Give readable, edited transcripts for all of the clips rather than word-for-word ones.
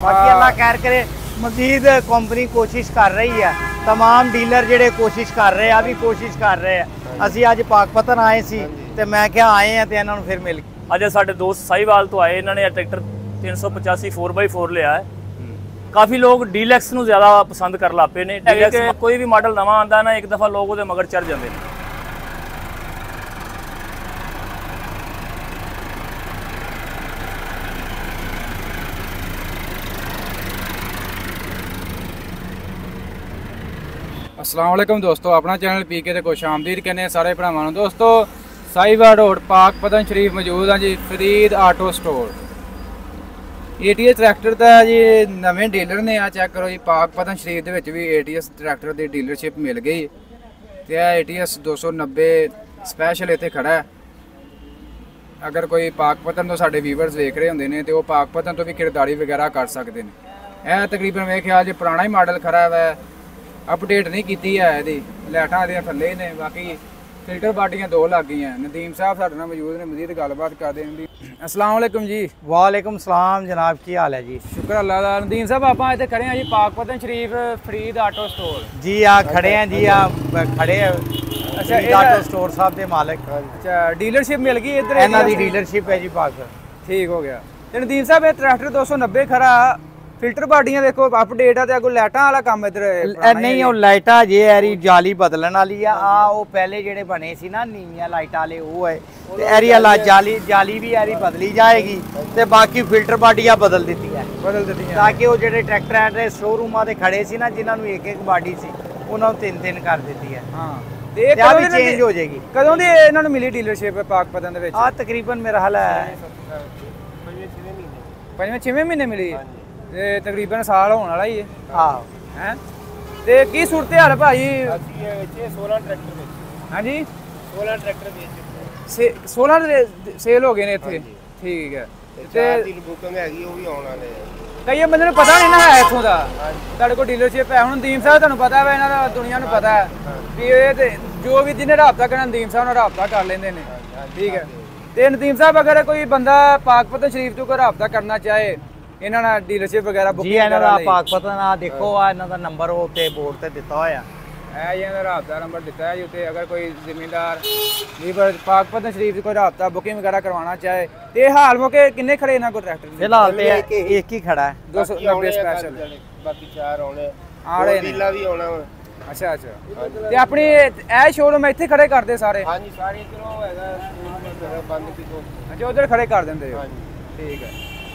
बाकी अल्लाह खैर करे मजीद कंपनी कोशिश कर रही है, तमाम डीलर जेडे कोशिश कर रहे हैं, अभी कोशिश कर रहे हैं। ਅਸੀਂ ਅੱਜ ਪਾਕਪਤਨ ਆਏ ਸੀ ਤੇ ਮੈਂ ਕਿਹਾ ਆਏ ਆ ਤੇ ਇਹਨਾਂ ਨੂੰ ਫਿਰ ਮਿਲ ਗਏ। ਅੱਜ ਸਾਡੇ ਦੋਸਤ ਸਾਈਵਾਲ ਤੋਂ ਆਏ, ਇਹਨਾਂ ਨੇ ਟਰੈਕਟਰ 385 4x4 ਲਿਆ ਹੈ। ਕਾਫੀ ਲੋਕ ਡੀਲੈਕਸ ਨੂੰ ਜ਼ਿਆਦਾ ਪਸੰਦ ਕਰ ਲਾਪੇ ਨੇ। ਡੀਲੈਕਸ ਕੋਈ ਵੀ ਮਾਡਲ ਨਵਾਂ ਆਂਦਾ ਨਾ, ਇੱਕ ਦਫਾ ਲੋਕ ਉਹਦੇ ਮਗਰ ਚੜ ਜਾਂਦੇ ਨੇ। अस्सलाम वालेकुम दोस्तों, अपना चैनल पीके ते खुश आमदीद कहने सारे भरावां नूं। दोस्तों साहिवाल रोड पाकपतन शरीफ मौजूद हाँ जी, Farid auto store. ATS tractor का जी नवे डीलर ने आ चेक करो जी, पाकपतन शरीफ दे विच भी ATS ट्रैक्टर की डीलरशिप मिल गई ते ATS 290 स्पैशल इत्थे खड़ा है। अगर कोई पाकपतन तो साडे व्यूअर्स देख रहे होंदे ने ते ओह पाकपतन तो भी खरीदारी वगैरह कर सकते हैं। यह तकरीबन मेरे ख्याल जी पुराना ही मॉडल खड़ा है, अपडेट नहीं की है। लाइटां इहदियां थल्ले ने, बाकी फिल्टर बाटियां दो लग गई हैं। नदीम साहब साडे नाल मौजूद ने, मजीद गलबात करदे हैं। अस्सलाम वालेकुम जी। वालेकुम सलाम जनाब, की हाल है जी? शुक्र अल्लाह दा। नदीम साहब आप इत्थे खड़े हैं जी पाकपतन शरीफ फरीद आटो स्टोर। जी आ खड़े हैं जी, आ खड़े हैं। अच्छा, आटो स्टोर साहब के मालिक। अच्छा, डीलरशिप मिल गई इधर? इन्हां दी डीलरशिप है जी पाकपतन। ठीक हो गया। ते नदीम साहब ये ट्रैक्टर 290 खड़ा, फिल्टर बाडियां देखो अपडेट है ते अगों लाइटां वाला काम इधर नहीं, ਉਹ ਲਾਈਟਾਂ ਜੇ ਐਰੀ ਜਾਲੀ ਬਦਲਣ ਵਾਲੀ ਆ। ਉਹ ਪਹਿਲੇ ਜਿਹੜੇ ਬਣੇ ਸੀ ਨਾ ਨੀਵੀਆਂ ਲਾਈਟਾਂ ਵਾਲੇ, ਉਹ ਹੈ ਤੇ ਐਰੀ ਵਾਲਾ ਜਾਲੀ ਵੀ ਐਰੀ ਬਦਲੀ ਜਾਏਗੀ ਤੇ ਬਾਕੀ ਫਿਲਟਰ ਬਾਡੀਆਂ ਬਦਲ ਦਿੱਤੀਆਂ ਤਾਂ ਕਿ ਉਹ ਜਿਹੜੇ ਟਰੈਕਟਰਾਂ ਦੇ ਸ਼ੋਰੂਮਾਂ ਤੇ ਖੜੇ ਸੀ ਨਾ, ਜਿਨ੍ਹਾਂ ਨੂੰ ਇੱਕ ਇੱਕ ਬਾਡੀ ਸੀ, ਉਹਨਾਂ ਨੂੰ ਤਿੰਨ ਤਿੰਨ ਕਰ ਦਿੱਤੀ ਹੈ। ਹਾਂ, ਤੇ ਇਹ ਕਦੋਂ ਦੀ ਚੇਂਜ ਹੋ ਜਾਏਗੀ? ਕਦੋਂ ਦੀ ਇਹਨਾਂ ਨੂੰ ਮਿਲੀ ਡੀਲਰਸ਼ਿਪ ਪਾਕਪਤਨ ਦੇ ਵਿੱਚ? ਆ ਤਕਰੀਬਨ ਮੇਰਾ ਹਾਲ ਹੈ 5-6 ਮਹੀਨੇ ਮਿਲੀ ਤੇ ਤਕਰੀਬਨ ਸਾਲ ਹੋਣ ਵਾਲਾ ਹੀ ਹੈ। ਆਹੋ ਹੈ ਤੇ ਕੀ ਸੂਰਤ ਹਾਲ ਭਾਈ? ਅਸੀਂ ਵੇਚੇ 16 ਟਰੈਕਟਰ ਵੇਚੇ। ਹਾਂਜੀ, 16 ਟਰੈਕਟਰ ਵੇਚੇ। 16 ਦੇ ਸੇਲ ਹੋ ਗਏ ਨੇ ਇੱਥੇ। ਠੀਕ ਹੈ। ਤੇ ਦੀ ਬੁਕਿੰਗ ਹੈਗੀ, ਉਹ ਵੀ ਆਉਣ ਵਾਲੇ ਆ। ਕਈ ਬੰਦੇ ਨੂੰ ਪਤਾ ਨਹੀਂ ਨਾ ਹੈ ਇੱਥੋਂ ਦਾ, ਤੁਹਾਡੇ ਕੋਲ ਡੀਲਰਸ਼ਿਪ ਹੈ। ਹੁਣ ਨਦੀਮ ਸਾਹਿਬ ਤੁਹਾਨੂੰ ਪਤਾ ਵਾ, ਇਹਨਾਂ ਦਾ ਦੁਨੀਆ ਨੂੰ ਪਤਾ ਹੈ ਵੀ ਇਹ ਤੇ ਜੋ ਵੀ ਜਿਹਨੇ ਰਾਬਤਾ ਕਰਨਾ ਨਦੀਮ ਸਾਹਿਬ ਨਾਲ ਰਾਬਤਾ ਕਰ ਲੈਂਦੇ ਨੇ। ਠੀਕ ਹੈ। ਤੇ ਨਦੀਮ ਸਾਹਿਬ ਅਗਰ ਕੋਈ ਬੰਦਾ ਪਾਕਪਤਨ ਸ਼ਰੀਫ ਤੋਂ ਕੋਈ ਰਾਬਤਾ ਕਰਨਾ ਚਾਹੇ, ਇਹਨਾਂ ਨਾਲ ਡੀਲਰਸ਼ਿਪ ਵਗੈਰਾ ਬੁਕਿੰਗ ਜੀ, ਇਹਨਾਂ ਦਾ ਪਾਕਪਤਨ ਆ ਦੇਖੋ, ਆ ਇਹਨਾਂ ਦਾ ਨੰਬਰ ਉਹ ਤੇ ਬੋਰਡ ਤੇ ਦਿੱਤਾ ਹੋਇਆ ਹੈ ਜੀ। ਇਹਨਾਂ ਦਾ ਰਾਬਤਾ ਨੰਬਰ ਦਿੱਤਾ ਹੈ ਜੀ ਉੱਤੇ। ਅਗਰ ਕੋਈ ਜ਼ਿਮੀਂਦਾਰ ਵੀ ਪਾਕਪਤਨ ਸ਼ਰੀਫ ਦੀ ਕੋਈ ਰਾਬਤਾ ਬੁਕਿੰਗ ਵਗੈਰਾ ਕਰਵਾਉਣਾ ਚਾਹੇ ਤੇ ਹਾਲ ਮੌਕੇ ਕਿੰਨੇ ਖੜੇ ਇਹਨਾਂ ਕੋਲ ਟਰੈਕਟਰ? ਫਿਲਹਾਲ ਤੇ ਇੱਕ ਹੀ ਖੜਾ ਹੈ, 290 ਸਪੈਸ਼ਲ। ਬਾਕੀ 4 ਆਉਣੇ ਆ ਰਹੇ ਨੇ, ਡੀਲਾ ਵੀ ਆਉਣਾ ਵਾ। ਅੱਛਾ ਅੱਛਾ। ਤੇ ਆਪਣੀ ਇਹ ਸ਼ੋਰੂਮ ਇੱਥੇ ਖੜੇ ਕਰਦੇ ਸਾਰੇ? ਹਾਂਜੀ, ਸਾਰੇ ਇਧਰੋਂ ਹੈਗਾ ਬੰਦ ਕੀਤੋ। ਅੱਛਾ, ਉਧਰ ਖੜੇ ਕਰ ਦਿੰਦੇ ਹੋ? ਹਾਂਜੀ, ਠੀਕ ਹੈ।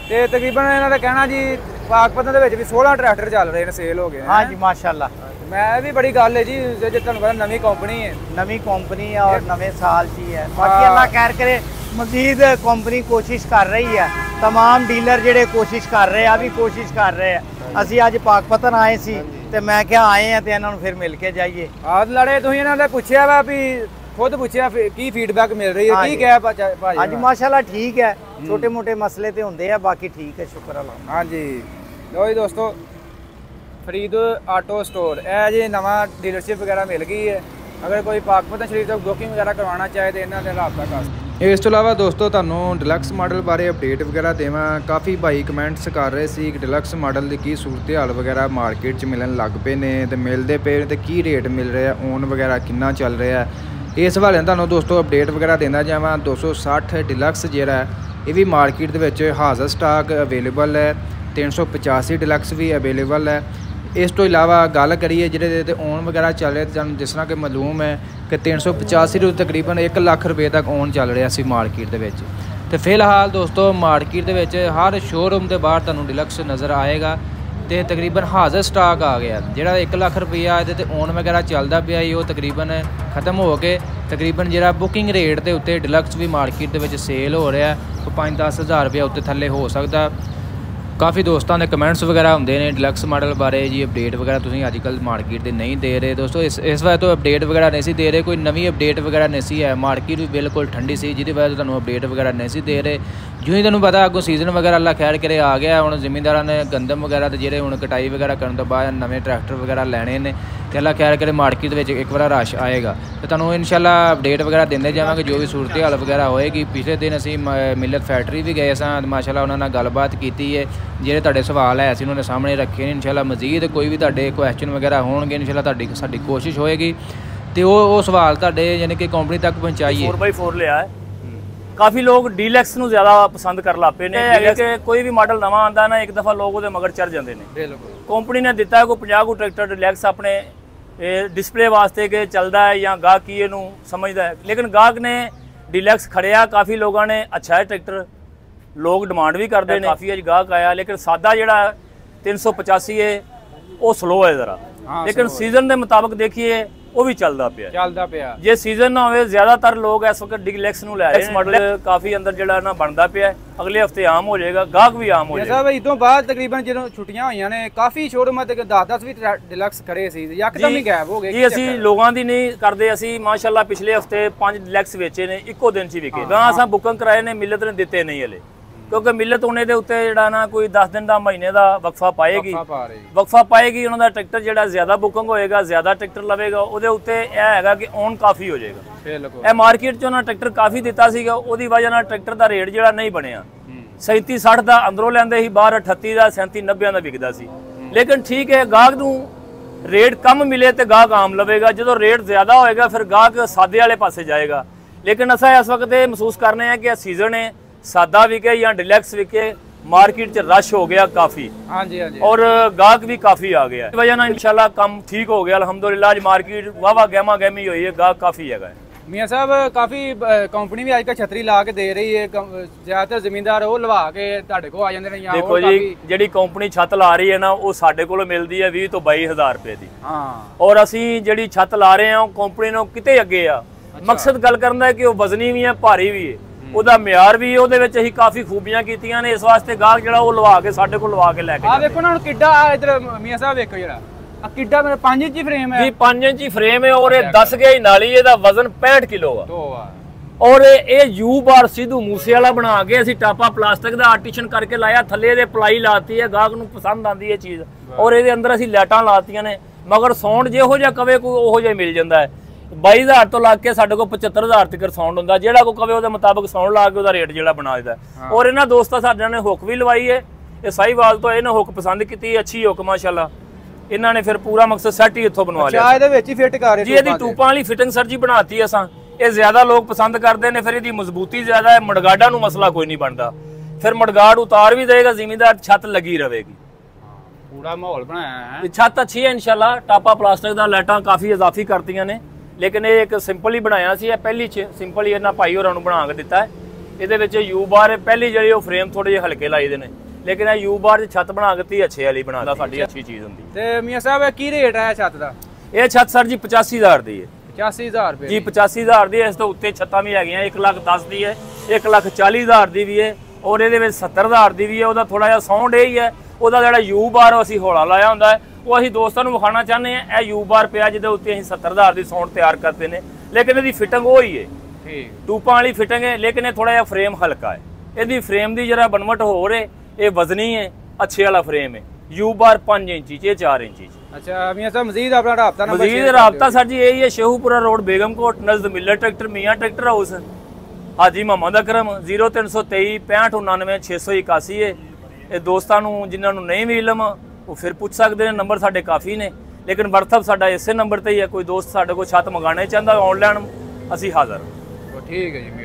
ਤੇ ਤਕਰੀਬਨ ਇਹਨਾਂ ਦਾ ਕਹਿਣਾ ਜੀ ਪਾਕਪਤਨ ਦੇ ਵਿੱਚ ਵੀ 16 ਟਰੈਕਟਰ ਚੱਲ ਰਹੇ ਨੇ, ਸੇਲ ਹੋ ਗਏ। ਹਾਂ ਜੀ, ਮਾਸ਼ਾਅੱਲਾ। ਮੈਂ ਵੀ ਬੜੀ ਗੱਲ ਹੈ ਜੀ, ਜੇ ਤੁਹਾਨੂੰ ਪਤਾ ਨਵੀਂ ਕੰਪਨੀ ਹੈ, नवी कंपनी है और नवे साल की है। बाकी अल्लाह खैर करे मजीद कंपनी कोशिश कर रही है, तमाम डीलर जेडे कोशिश कर रहे हैं, अभी कोशिश कर रहे हैं। ਅਸੀਂ ਅੱਜ ਪਾਕਪਤਨ ਆਏ ਸੀ ਤੇ ਮੈਂ ਕਿਹਾ ਆਏ ਆ ਤੇ ਇਹਨਾਂ ਨੂੰ ਫਿਰ ਮਿਲ ਕੇ ਜਾਈਏ। ਆਦ ਲੜੇ ਤੁਸੀਂ ਇਹਨਾਂ ਨੇ ਪੁੱਛਿਆ ਵਾ ਵੀ ਖੁਦ ਪੁੱਛਿਆ ਕੀ ਫੀਡਬੈਕ ਮਿਲ ਰਹੀ ਹੈ, ਕੀ ਕਿਹਾ ਭਾਜੀ? ਹਾਂਜੀ ਮਾਸ਼ਾਅੱਲਾ ਠੀਕ ਹੈ, ਛੋਟੇ ਮੋਟੇ ਮਸਲੇ ਤੇ ਹੁੰਦੇ ਆ, ਬਾਕੀ ਠੀਕ ਹੈ, ਸ਼ੁਕਰ ਅੱਲਾਹ। ਹਾਂਜੀ ਲੋ ਜੀ ਦੋਸਤੋ, ਫਰੀਦ ਆਟੋ ਸਟੋਰ ਇਹ ਜੀ ਨਵਾਂ ਡੀਲਰਸ਼ਿਪ ਵਗੈਰਾ ਮਿਲ ਗਈ ਹੈ। ਅਗਰ ਕੋਈ ਪਾਕਪਤਨ ਸ਼ਰੀਫ ਤੋਂ ਬੁਕਿੰਗ ਵਗੈਰਾ ਕਰਵਾਉਣਾ ਚਾਹੇ ਤਾਂ ਇਹਨਾਂ ਨਾਲ ਰਾਬਤਾ ਕਰ ਸਕਦੇ। ਇਸ ਤੋਂ ਇਲਾਵਾ ਦੋਸਤੋ ਤੁਹਾਨੂੰ ਡਿਲਕਸ ਮਾਡਲ ਬਾਰੇ ਅਪਡੇਟ ਵਗੈਰਾ ਦੇਵਾਂ। ਕਾਫੀ ਭਾਈ ਕਮੈਂਟਸ ਕਰ ਰਹੇ ਸੀ ਕਿ ਡਿਲਕਸ ਮਾਡਲ ਦੀ ਕੀ ਸੂਰਤ ਹਾਲ ਵਗੈਰਾ ਮਾਰਕੀਟ 'ਚ ਮਿਲਣ ਲੱਗ ਪਏ ਨੇ ਤੇ ਮਿਲਦੇ ਪਏ ਤੇ ਕੀ ਰੇਟ ਮਿਲ ਰਿਹਾ, ਓਨ ਵਗੈਰਾ ਕਿੰਨਾ ਚੱਲ ਰਿਹਾ। ਇਸ ਹਵਾਲੇ ਨਾਲ ਤੁਹਾਨੂੰ ਦੋਸਤੋ ਅਪਡੇਟ ਵਗੈਰਾ ਦਿੰਦਾ ਜਾਵਾਂ। 260 ਡਿਲਕਸ ਜਿਹੜਾ ਇਹ ਵੀ ਮਾਰਕੀਟ ਦੇ ਵਿੱਚ ਹਾਜ਼ਰ ਸਟਾਕ ਅਵੇਲੇਬਲ ਹੈ। 385 ਡਿਲਕਸ ਵੀ ਅਵੇਲੇਬਲ ਹੈ। ਇਸ ਤੋਂ ਇਲਾਵਾ ਗੱਲ ਕਰੀਏ ਜਿਹੜੇ ਤੇ ਓਨ ਵਗੈਰਾ ਚੱਲ ਰਿਹਾ, ਤੁਹਾਨੂੰ ਜਿਸ ਤਰ੍ਹਾਂ ਕਿ ਮਾਲੂਮ ਹੈ ਕਿ 385 ਤੋਂ ਤਕਰੀਬਨ 1 ਲੱਖ ਰੁਪਏ ਤੱਕ ਓਨ ਚੱਲ ਰਿਹਾ ਸੀ ਮਾਰਕੀਟ ਦੇ ਵਿੱਚ। ਤੇ ਫਿਲਹਾਲ ਦੋਸਤੋ ਮਾਰਕੀਟ ਦੇ ਵਿੱਚ ਹਰ ਸ਼ੋਰੂਮ ਦੇ ਬਾਹਰ ਤੁਹਾਨੂੰ ਡਿਲਕਸ ਨਜ਼ਰ ਆਏਗਾ ਤੇ ਤਕਰੀਬਨ ਹਾਜ਼ਰ ਸਟਾਕ ਆ ਗਿਆ। ਜਿਹੜਾ 1 ਲੱਖ ਰੁਪਈਆ ਇਹਦੇ ਤੇ ਓਨ ਵਗੈਰਾ ਚੱਲਦਾ ਪਿਆ ਸੀ, ਉਹ ਤਕਰੀਬਨ ਖਤਮ ਹੋ ਕੇ ਤਕਰੀਬਨ ਜਿਹੜਾ ਬੁਕਿੰਗ ਰੇਟ ਦੇ ਉੱਤੇ ਡਿਲਕਸ ਵੀ ਮਾਰਕੀਟ ਦੇ ਵਿੱਚ ਸੇਲ ਹੋ ਰਿਹਾ, ਉਹ 5-10 ਹਜ਼ਾਰ ਰੁਪਏ ਉੱਤੇ ਥੱਲੇ ਹੋ ਸਕਦਾ। ਕਾਫੀ ਦੋਸਤਾਂ ਦੇ ਕਮੈਂਟਸ ਵਗੈਰਾ ਹੁੰਦੇ ਨੇ ਡਿਲਕਸ ਮਾਡਲ ਬਾਰੇ ਜੀ, ਅਪਡੇਟ ਵਗੈਰਾ ਤੁਸੀਂ ਅੱਜ ਕੱਲ੍ਹ ਮਾਰਕੀਟ ਦੇ ਨਹੀਂ ਦੇ ਰਹੇ ਦੋਸਤੋ। ਇਸ ਵਜ੍ਹਾ ਤੋਂ ਅਪਡੇਟ ਵਗੈਰਾ ਨਹੀਂ ਸੀ ਦੇ ਰਹੇ, ਕੋਈ ਨਵੀਂ ਅਪਡੇਟ ਵਗੈਰਾ ਨਹੀਂ ਸੀ ਹੈ। ਮਾਰਕੀਟ ਵੀ ਬਿਲਕੁਲ ਠੰਡੀ ਸੀ, ਜਿਹਦੀ ਵਜ੍ਹਾ ਤੋਂ ਤੁਹਾਨੂੰ ਅਪਡੇਟ ਵਗੈਰਾ ਨਹੀਂ ਸੀ ਦੇ ਰਹੇ। ਜਿਉਂ ਹੀ ਤੁਹਾਨੂੰ ਪਤਾ ਅੱਗੋਂ ਸੀਜ਼ਨ ਵਗੈਰਾ ਅੱਲਾ ਖੈਰ ਕਰੇ ਆ ਗਿਆ। ਹੁਣ ਜ਼ਿਮੀਂਦਾਰਾਂ ਨੇ ਗੰਦਮ ਵਗੈਰਾ ਤੇ ਜਿਹੜੇ ਹੁਣ ਕਟਾਈ ਵਗੈਰਾ ਕਰਨ ਤੋਂ ਬਾਅਦ ਨਵੇਂ ਟਰੈਕਟਰ ਵਗੈਰਾ ਲੈਣੇ ਨੇ ਤੇ ਅੱਲਾ ਖੈਰ ਕਰੇ ਮਾਰਕੀਟ ਦੇ ਵਿੱਚ ਇੱਕ ਵਾਰ ਰਸ਼ ਆਏਗਾ ਤੇ ਤੁਹਾਨੂੰ ਇਨਸ਼ਾਅੱਲਾ ਅਪਡੇਟ ਵਗੈਰਾ ਦਿੰਦੇ ਜਾਵਾਂਗੇ ਜੋ ਵੀ ਸੂਰਤ ਹਾਲ ਵਗੈਰਾ ਹੋਏਗੀ। ਪਿਛਲੇ ਦਿਨ ਅਸੀਂ ਮਿਲਤ ਫੈਕਟਰੀ ਵੀ ਗਏ ਸਾਂ, ਮਾਸ਼ਾਅੱਲਾ ਉਹਨਾਂ ਨਾਲ ਗੱਲਬਾਤ ਕੀਤੀ ਹੈ। ਜਿਹੜੇ ਤੁਹਾਡੇ ਸਵਾਲ ਹੈ ਅਸੀਂ ਉਹਨਾਂ ਦੇ ਸਾਹਮਣੇ ਰੱਖੇ ਨੇ। ਇਨਸ਼ਾਅੱਲਾ ਮਜ਼ੀਦ ਕੋਈ ਵੀ ਤੁਹਾਡੇ ਕੁਐਸਚਨ ਵਗੈਰਾ ਹੋਣਗੇ ਇਨਸ਼ਾਅੱਲਾ ਸਾਡੀ ਕੋਸ਼ਿਸ਼ ਹੋਏਗੀ ਤੇ ਉਹ ਸਵਾਲ ਤੁਹਾਡੇ ਯਾਨੀ ਕਿ ਕੰਪਨੀ ਤੱਕ ਪਹੁੰਚਾਈਏ। 4x4 ਲਿਆ ਹੈ, ਕਾਫੀ ਲੋਕ ਡੀਲੈਕਸ ਨੂੰ ਜ਼ਿਆਦਾ ਪਸੰਦ ਕਰਨ ਲੱਗ ਪਏ ਨੇ ਕਿ ਕੋਈ ਵੀ ਮਾਡਲ ਨਵਾਂ ਆਂਦਾ ਨਾ ਇੱਕ ਦਫਾ ਲੋਕ ਉਹਦੇ ਮਗਰ ਚੜ ਜਾਂਦੇ ਨੇ। ਬਿਲਕੁਲ ਕੰਪਨੀ ਨੇ ਦਿੱਤਾ ਹੈ ਕੋਈ 50 ਕੋ ਟਰੈਕਟਰ ਡੀਲੈਕਸ ਆਪਣੇ ਡਿਸਪਲੇ ਵਾਸਤੇ ਕਿ ਚੱਲਦਾ ਹੈ ਜਾਂ ਗਾਹਕ ਕੀ ਇਹਨੂੰ ਸਮਝਦਾ ਹੈ, ਲੇਕਿਨ ਗਾਹਕ ਨੇ ਡੀਲੈਕਸ ਖੜਿਆ, ਕਾਫੀ ਲੋਕਾਂ ਨੇ ਅੱਛਾ ਹੈ ਟਰੈਕਟਰ, ਲੋਕ ਡਿਮਾਂਡ ਵੀ ਕਰਦੇ ਨੇ, ਕਾਫੀ ਅੱਜ ਗਾਹਕ ਆਇਆ। ਲੇਕਿਨ ਸਾਦਾ ਜਿਹੜਾ 385 ਹੈ ਉਹ ਸਲੋ ਹੈ ਜ਼ਰਾ, ਲੇਕਿਨ ਸੀਜ਼ਨ ਦੇ ਮੁਤਾਬਕ ਦੇਖੀਏ ਉਹ ਵੀ ਚੱਲਦਾ ਪਿਆ। ਜੇ ਸੀਜ਼ਨ ਨਾ ਹੋਵੇ ਜ਼ਿਆਦਾਤਰ ਲੋਕ ਇਸ ਵਕਤ ਡੀਲੈਕਸ ਨੂੰ ਲੈ ਰਹੇ ਨੇ। ਮਾਡਲ ਕਾਫੀ ਅੰਦਰ ਜਿਹੜਾ ਨਾ ਬਣਦਾ ਪਿਆ, ਅਗਲੇ ਹਫਤੇ ਆਮ ਹੋ ਜਾਏਗਾ, ਗਾਹਕ ਵੀ ਆਮ ਹੋ ਜਾਏਗਾ। ਸਾਹਿਬ ਇਦੋਂ ਬਾਅਦ ਤਕਰੀਬਨ ਜਦੋਂ ਛੁੱਟੀਆਂ ਹੋਈਆਂ ਨੇ ਕਾਫੀ ਸ਼ੋਰੂਮਾਂ ਤੇ 10-10 ਵੀ ਡੀਲੈਕਸ ਖੜੇ ਸੀ, ਯਕਦਮ ਹੀ ਗਾਇਬ ਹੋ ਗਏ। ਜੀ ਅਸੀਂ ਲੋਕਾਂ ਦੀ ਨਹੀਂ ਕਰਦੇ, ਅਸੀਂ ਮਾਸ਼ਾਅੱਲਾ ਪਿਛਲੇ ਹਫਤੇ 5 ਡੀਲੈਕਸ ਵੇਚੇ ਨੇ ਇੱਕੋ ਦਿਨ 'ਚ ਹੀ ਵਿਕੇ। ਗਾਂ ਅਸਾਂ ਬੁਕਿੰਗ ਕਰਾਏ ਨੇ, ਮਿਲਤ ਨੇ ਦਿੱਤੇ ਨਹੀਂ ਹਲੇ, ਕਿਉਂਕਿ ਮਿਲਤ ਉਹਨੇ ਦੇ ਉੱਤੇ ਜਿਹੜਾ ਨਾ ਕੋਈ 10 ਦਿਨ ਦਾ ਮਹੀਨੇ ਦਾ ਵਕਫਾ ਪਾਏਗੀ ਉਹਨਾਂ ਦਾ ਟਰੈਕਟਰ ਜਿਹੜਾ ਜ਼ਿਆਦਾ ਬੁਕਿੰਗ ਹੋਏਗਾ, ਜ਼ਿਆਦਾ ਟਰੈਕਟਰ ਲਵੇਗਾ, ਉਹਦੇ ਉੱਤੇ ਇਹ ਹੈਗਾ ਕਿ ਔਨ ਕਾਫੀ ਹੋ ਜਾਏਗਾ। ਇਹ ਮਾਰਕੀਟ 'ਚ ਉਹਨਾਂ ਟਰੈਕਟਰ ਕਾਫੀ ਦਿੱਤਾ ਸੀਗਾ, ਉਹਦੀ ਵਜ੍ਹਾ ਨਾਲ ਟਰੈਕਟਰ ਦਾ ਰੇਟ ਜਿਹੜਾ ਨਹੀਂ ਬਣਿਆ। 37-60 ਦਾ ਅੰਦਰੋਂ ਲੈਂਦੇ ਸੀ, ਬਾਹਰ 38 ਦਾ 37-90 ਦਾ ਵਿਕਦਾ ਸੀ। ਲੇਕਿਨ ਠੀਕ ਹੈ, ਗਾਹਕ ਨੂੰ ਰੇਟ ਕਮ ਮਿਲੇ ਤੇ ਗਾਹਕ ਆਮ ਲਵੇਗਾ, ਜਦੋਂ ਰੇਟ ਜ਼ਿਆਦਾ ਹੋਏਗਾ ਫਿਰ ਗਾਹਕ ਸਾਦੇ ਵਾਲੇ ਪਾਸੇ ਜਾਏਗਾ। ਲੇਕਿਨ ਅਸਾਂ ਇਸ ਵਕਤ ਇਹ ਮਹਿਸੂਸ ਕਰਨੇ ਆ ਕਿ ਇਹ ਸੀਜ਼ਨ ਹੈ, ਸਾਦਾ ਵਿਕੇ ਜਾਂ ਡਿਲੈਕਸ ਵਿਕੇ, ਮਾਰਕੀਟ 'ਚ ਰਸ਼ ਹੋ ਗਿਆ ਕਾਫੀ। ਹਾਂਜੀ ਔਰ ਗਾਹਕ ਵੀ ਕਾਫੀ ਆ ਗਿਆ, ਇਸ ਵਜ੍ਹਾ ਨਾਲ ਇਨਸ਼ਾਅੱਲਾ ਕੰਮ ਠੀਕ ਹੋ ਗਿਆ ਅਲਹਮਦੁਲਿल्लाह। ਅੱਜ ਮਾਰਕੀਟ ਵਾਵਾ ਗਹਿਮਾ ਗਹਿਮੀ ਹੋਈ ਹੈ, ਗਾਹਕ ਕਾਫੀ ਹੈਗਾ। ਮੀਆਂ ਸਾਹਿਬ ਕਾਫੀ ਕੰਪਨੀ ਵੀ ਅੱਜ ਕੱਲ੍ਹ ਛਤਰੀ ਲਾ ਕੇ ਦੇ ਰਹੀ ਹੈ, ਜ਼ਿਆਦਾਤਰ ਜ਼ਮੀਨਦਾਰ ਉਹ ਲਵਾ ਕੇ ਤੁਹਾਡੇ ਕੋਲ ਆ ਜਾਂਦੇ ਨੇ। ਦੇਖੋ ਜੀ, ਜਿਹੜੀ ਕੰਪਨੀ ਛੱਤ ਲਾ ਰਹੀ ਹੈ ਨਾ ਉਹ ਸਾਡੇ ਕੋਲ ਮਿਲਦੀ ਹੈ 20 ਤੋਂ 22,000 ਰੁਪਏ ਦੀ। ਔਰ ਅਸੀਂ ਜਿਹੜੀ ਛੱਤ ਲਾ ਰਹੇ ਹਾਂ ਉਹ ਕੰਪਨੀ ਨੂੰ ਕਿਤੇ ਅੱਗੇ ਆ। ਮਕਸਦ ਗੱਲ ਕਰਨ ਦਾ ਹੈ ਕਿ ਉਹ ਵਜ਼ਨੀ ਵੀ ਹੈ, ਭਾਰੀ ਵੀ ਹੈ, ਉਹਦਾ ਮਿਆਰ ਵੀ, ਉਹਦੇ ਵਿੱਚ ਅਸੀਂ ਕਾਫੀ ਖੂਬੀਆਂ ਕੀਤੀਆਂ ਨੇ। ਇਸ ਵਾਸਤੇ ਗਾਹਕ ਜਿਹੜਾ ਉਹ ਲਵਾ ਕੇ ਸਾਡੇ ਕੋਲ ਲਵਾ ਕੇ ਲੈ ਕੇ। ਆ ਵੇਖੋ ਨਾ ਹੁਣ ਕਿੱਡਾ ਇਧਰ ਮੀਆਂ ਸਾਹਿਬ ਵੇਖੋ ਜਿਹੜਾ ਆ ਕਿੱਡਾ ਮੇਰਾ 5 ਇੰਚੀ ਫਰੇਮ ਹੈ ਜੀ, 5 ਇੰਚੀ ਫਰੇਮ ਹੈ ਔਰ ਇਹ 10 ਗੇਜ ਨਾਲੀ, ਇਹਦਾ ਵਜ਼ਨ 65 ਕਿਲੋ ਆ। ਔਰ ਇਹ ਯੂ ਬਾਰ ਸਿੱਧੂ ਮੂਸੇ ਵਾਲਾ ਬਣਾ ਕੇ ਅਸੀਂ ਟਾਪਾ ਪਲਾਸਟਿਕ ਦਾ ਆਰਟੀਸ਼ਨ ਕਰਕੇ ਲਾਇਆ, ਥੱਲੇ ਇਹਦੇ ਪਲਾਈ ਲਾਤੀ ਹੈ, ਗਾਹਕ ਨੂੰ ਪਸੰਦ ਆਂਦੀ ਹੈ ਚੀਜ਼। ਔਰ ਇਹਦੇ ਅੰਦਰ ਅਸੀਂ ਲਾਈਟਾਂ ਲਾਤੀਆਂ ਨੇ, ਮਗਰ ਸਾਊਂਡ ਜਿਹੋ ਜਿਹਾ ਕਵੇ ਕੋਈ ਉਹੋ ਜਿਹਾ ਮਿਲ ਜਾਂਦਾ ਹੈ। 22,000 ਤੋਂ ਲਾ ਕੇ ਸਾਡੇ ਕੋਲ 75,000 ਤੱਕ ਸਾਊਂਡ ਹੁੰਦਾ, ਜਿਹੜਾ ਕੋਈ ਕਵੇ ਉਹਦੇ ਮੁਤਾਬਕ ਸਾਊਂਡ ਲਾ ਕੇ ਉਹਦਾ ਰੇਟ ਜਿਹੜਾ ਬਣਾ ਦਿੰਦਾ। ਔਰ ਇਹਨਾਂ ਦੋਸਤਾਂ ਸਾਡੇ ਨੇ ਹੁੱਕ ਵੀ ਲਵਾਈ ਹੈ, ਇਹ ਸਾਹੀਵਾਲ ਤੋਂ ਇਹਨਾਂ ਹੁੱਕ ਪਸੰਦ ਕੀਤੀ, ਅੱਛੀ ਹੁੱਕ ਮਾਸ਼ਾਅੱਲਾ। ਇਹਨਾਂ ਨੇ ਫਿਰ ਪੂਰਾ ਮਕਸਦ ਸੈੱਟ ਹੀ ਇੱਥੋਂ ਬਣਵਾ ਲਿਆ। ਇਹਦੇ ਵਿੱਚ ਹੀ ਫਿੱਟ ਕਰ ਰਹੇ ਜੀ, ਇਹਦੀ ਟੂਪਾਂ ਵਾਲੀ ਫਿਟਿੰਗ ਸਰ ਜੀ ਬਣਾਤੀ ਅਸਾਂ। ਇਹ ਜ਼ਿਆਦਾ ਲੋਕ ਪਸੰਦ ਕਰਦੇ ਨੇ, ਫਿਰ ਇਹਦੀ ਮਜ਼ਬੂਤੀ ਜ਼ਿਆਦਾ ਹੈ, ਮੜਗਾਡਾਂ ਨੂੰ ਮਸਲਾ ਕੋਈ ਨਹੀਂ ਬਣਦਾ। ਫਿਰ ਮੜਗਾੜ ਉਤਾਰ ਵੀ ਦੇਗਾ ਜ਼ਿਮੀਂਦਾਰ, ਛੱਤ ਲੱਗੀ ਰਹੇਗੀ। ਪੂਰਾ ਮਾਹੌਲ ਬਣਾਇਆ ਹੈ, ਛੱਤ ਅੱਛੀ ਹੈ ਇਨਸ਼ਾਅੱਲਾ। ਟਾਪਾ ਪਲਾਸਟਿਕ ਦਾ, ਲਾਈਟਾਂ ਕਾਫੀ ਇਜ਼ਾਫੀ ਕਰਤੀਆਂ ਨੇ, ਲੇਕਿਨ ਇਹ ਇੱਕ ਸਿੰਪਲ ਹੀ ਬਣਾਇਆ ਸੀ। ਇਹ ਪਹਿਲੀ ਸਿੰਪਲ ਹੀ ਇਹਨਾਂ ਭਾਈ ਹੋਰਾਂ ਨੂੰ ਬਣਾ ਕੇ ਦਿੱਤਾ ਹੈ। ਇਹਦੇ ਵਿੱਚ ਯੂ ਬਾਰ ਪਹਿਲੀ ਜਿਹੜੀ ਉਹ ਫਰੇਮ ਥੋੜੇ ਜਿਹੇ ਹਲਕੇ ਲਾਈ ਦੇ ਨੇ, ਲੇਕਿਨ ਇਹ ਯੂ ਬਾਰ 'ਚ ਛੱਤ ਬਣਾ ਕੇ ਅੱਛੇ ਵਾਲੀ ਬਣਾਦਾ, ਸਾਡੀ ਅੱਛੀ ਚੀਜ਼ ਹੁੰਦੀ। ਤੇ ਮੀਆਂ ਸਾਹਿਬ ਕੀ ਰੇਟ ਹੈ ਛੱਤ ਦਾ? ਇਹ ਛੱਤ ਸਰ ਜੀ 85,000 ਦੀ ਹੈ। 85,000 ਰੁਪਏ ਜੀ, 85,000 ਦੀ ਹੈ। ਇਸ ਤੋਂ ਉੱਤੇ ਛੱਤਾਂ ਵੀ ਹੈਗੀਆਂ, 1,10,000 ਦੀ ਹੈ, 1,40,000 ਦੀ ਵੀ ਹੈ, ਔਰ ਇਹਦੇ ਵਿੱਚ 70,000 ਦੀ ਵੀ ਹੈ। ਉਹਦਾ ਥੋੜਾ ਜਿਹਾ ਸਾਊਂਡ ਇਹ ਹੀ ਹੈ, ਉਹਦਾ ਜਿਹੜਾ ਯੂ ਬਾਰ ਅਸੀਂ ਹੌਲਾ ਲਾਇਆ ਹੁੰਦਾ ਹੈ, ਉਹ ਅਸੀਂ ਦੋਸਤਾਂ ਨੂੰ ਵਿਖਾਉਣਾ ਚਾਹੁੰਦੇ ਹਾਂ। ਇਹ ਯੂ ਬਾਰ ਪਿਆ ਜਿਹਦੇ ਉੱਤੇ ਅਸੀਂ 70,000 ਦੀ ਸਾਊਂਡ ਤਿਆਰ ਕਰਦੇ ਨੇ, ਲੇਕਿਨ ਇਹਦੀ ਫਿਟਿੰਗ ਉਹ ਹੀ ਹੈ, ਟੂਪਾਂ ਵਾਲੀ ਫਿਟਿੰਗ ਹੈ, ਲੇਕਿਨ ਇਹ ਥੋੜਾ ਜਿਹਾ ਫਰੇਮ ਹਲਕਾ ਹੈ। ਇਹਦੀ ਫਰੇਮ ਦੀ ਜਿਹੜਾ ਬਣਵਟ ਹੋਰ ਹੈ, ਇਹ ਵਜ਼ਨੀ ਹੈ, ਅੱਛੇ ਵਾਲਾ ਫਰੇਮ ਹੈ। ਯੂ ਬਾਰ 5 ਇੰਚੀ ਚ, 4 ਇੰਚੀ ਚ। ਅੱਛਾ ਮੀਆਂ ਸਾਹਿਬ ਮਜ਼ੀਦ ਆਪਣਾ ਰਾਬਤਾ ਨੰਬਰ ਮਜ਼ੀਦ ਰਾਬਤਾ ਸਰ ਜੀ ਇਹੀ ਹੈ, ਸ਼ੇਹੂਪੁਰਾ ਰੋਡ, ਬੇਗਮਕੋਟ, ਨਜ਼ਦ ਮਿਲਰ ਟਰੈਕਟਰ, ਮੀਆਂ ਟਰੈਕਟਰ ਹਾਊਸ, ਹਾਜੀ ਮੁਹੰਮਦ ਅਕਰਮ। 0323 6599 681 ਹੈ। ਇਹ ਦੋਸਤਾਂ ਨੂੰ ਜਿਨ੍ਹਾਂ ਨੂੰ ਨਹੀਂ ਵੀ ਇਲਮ ਉਹ ਫਿਰ ਪੁੱਛ ਸਕਦੇ ਨੇ, ਨੰਬਰ ਸਾਡੇ ਕਾਫੀ ਨੇ, ਲੇਕਿਨ WhatsApp ਸਾਡਾ ਇਸੇ ਨੰਬਰ ਤੇ ਹੀ ਹੈ। ਕੋਈ ਦੋਸਤ ਸਾਡੇ ਕੋਲ ਛੱਤ ਮੰਗਾਉਣਾ ਚਾਹੁੰਦਾ ਆਨਲਾਈਨ, ਅਸੀਂ ਹਾਜ਼ਰ। ਠੀਕ ਹੈ ਜੀ।